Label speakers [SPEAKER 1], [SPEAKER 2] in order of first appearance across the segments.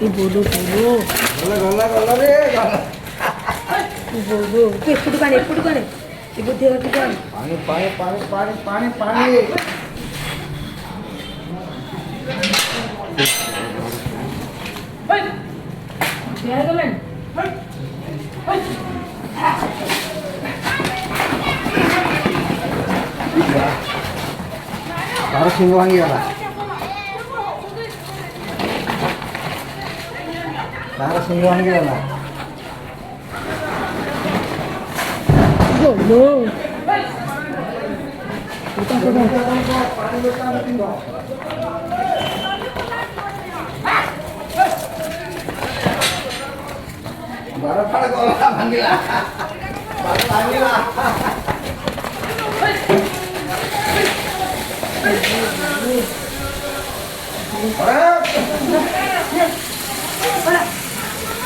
[SPEAKER 1] बोलो बोलो
[SPEAKER 2] गला गला रे
[SPEAKER 1] बोलो तू एपटू काने ये बुद्धि होती क्या
[SPEAKER 2] पानी पानी पानी पानी पानी पानी
[SPEAKER 1] क्या है कमेंट
[SPEAKER 2] तार सिंह भांगी वाला तार सिंह भांगी वाला
[SPEAKER 1] बोलो
[SPEAKER 2] बारह फाड़ गला भांगिला भांगिला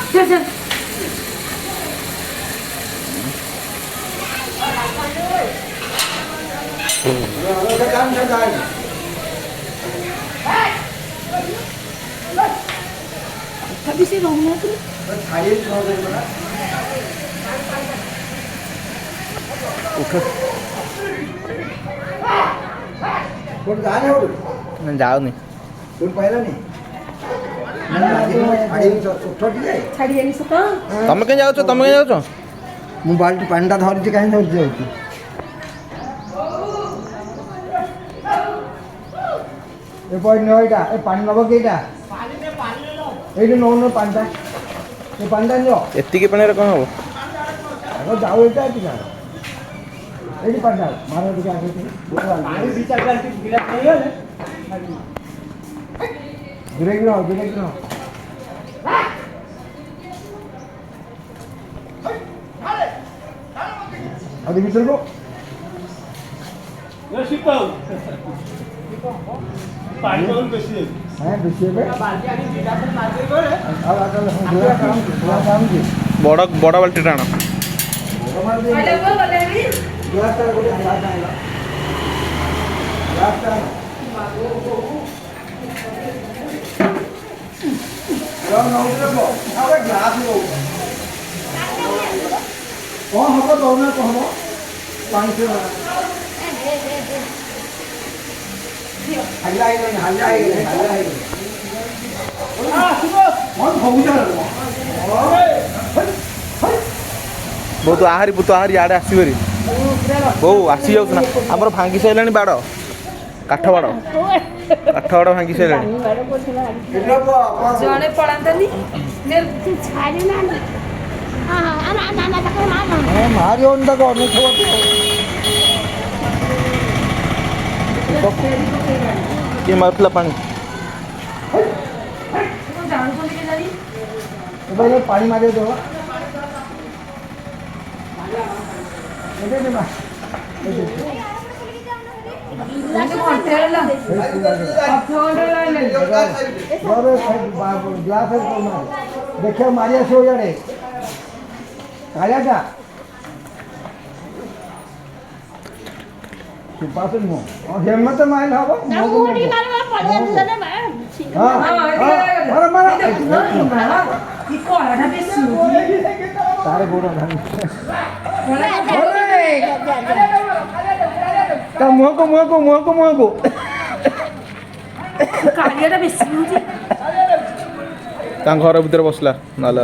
[SPEAKER 1] चल चल
[SPEAKER 2] काम से जाए
[SPEAKER 1] कभी से रहूंगा तू
[SPEAKER 2] खाइए छोड़ दे बड़ा उठ कौन जाने हो
[SPEAKER 3] मैं जाऊनी
[SPEAKER 2] कौन पहला नहीं छाड़ी उठ जाए
[SPEAKER 1] छाड़ी आनी सका
[SPEAKER 3] तमे के जाउछ तमे के जाउछ
[SPEAKER 2] मु बाल्टी पानी टा धरिଛି କାହିଁ ଧରିଛି ଯାଉଛି ଏ ପଇ ନ ଏଇଟା ଏ ପାଣି ନବ କି ଏଇଟା ଏଇଠି ନଉନ ପାଣିଟା ଏ ପାଣିଟା ନିଅ
[SPEAKER 3] ଏତିକି ପାଣିରେ କଣ ହବ
[SPEAKER 2] ଆଗ ଯାଉ ଏଇଟା ଏଠି ନା ଏଇଠି ପାଣିଟା ମାର ଟିକେ ଆଗେ ପାଣି ଦି ଚାରି ବାଲ୍ଟି ଗିଲାସ ନେଇଗଲେ ଦୂରେଇକି ରହ ଦୂରେଇକି ରହ अभी भीतर को
[SPEAKER 4] ये शिपा पानी कौन बेसी है
[SPEAKER 2] हैं बेसी है
[SPEAKER 4] बाल्टी आनी गिलास में मार दे करे
[SPEAKER 2] अब आकर हम काम की
[SPEAKER 3] बड़ बड़ बाल्टी टाण
[SPEAKER 2] मार दे
[SPEAKER 1] अरे वो बोले भी
[SPEAKER 2] ग्लास का कोई ग्लास आएगा ग्लास का कौन नौकरी को अबे ग्लास लो कौन हमको दौड़ना को हम पानी से हल्ला ही नहीं हल्ला ही नहीं हल्ला ही नहीं
[SPEAKER 4] हां सुनो
[SPEAKER 2] कौन हो जा
[SPEAKER 3] बहुत आहारी पुत आहारी आड़े आसीबरी बो आसी जाउछ ना हमर भांगी सैलानी बाड़ काठ बाड़ भांगी सैलानी
[SPEAKER 2] कितना को
[SPEAKER 1] जने पळांतनी ने
[SPEAKER 5] छाड़ी ना हां हां ना तक मामा
[SPEAKER 2] मारी होता को नहीं खबर
[SPEAKER 3] के मारला पानी
[SPEAKER 1] जान को लेके जानी
[SPEAKER 2] भाई पानी मारे दो ये दे ना
[SPEAKER 1] तो घंटे ला अब घंटे ला ले
[SPEAKER 2] ग्लास देखिए मारिया से हो जाए काया था पास में और हिम्मत माइल हवा
[SPEAKER 5] ना गोड़ी मारवा पड़े दने मैं
[SPEAKER 2] हां मारा मारा
[SPEAKER 1] ये कोलाटा बेसी होती
[SPEAKER 2] तारे गोड़ा धान
[SPEAKER 1] है
[SPEAKER 2] का मुंह को
[SPEAKER 1] कालियाटा बेसी होती
[SPEAKER 3] ता घर भीतर बसला नाला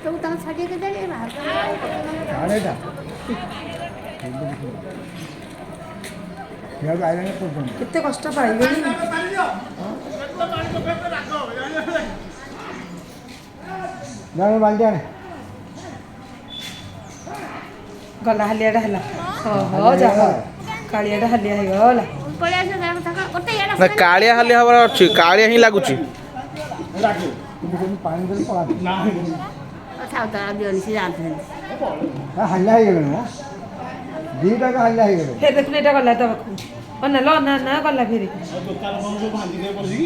[SPEAKER 5] तो ता छाड़ी के दे
[SPEAKER 2] आने था यार आइले ने तो
[SPEAKER 1] कितने कष्ट पाइबनी
[SPEAKER 2] जाने बाल जाने
[SPEAKER 1] गला हलियाटा हला हो जा कालियाटा हलिया हे गला
[SPEAKER 5] पड़े से जा तक ओते यार
[SPEAKER 3] ना कालिया हाली हवर अछि कालिया ही लागुची
[SPEAKER 4] राखो
[SPEAKER 2] पानी दे पड़ा
[SPEAKER 4] ना
[SPEAKER 5] अच्छा तो अब से जानते हैं
[SPEAKER 2] हल्ला ही गेलो ना दीटा का हल्ला ही गेलो
[SPEAKER 1] फिर देखने गला तब ना लो ना गला फिर
[SPEAKER 4] दुकान बंद को भांजी दे बोली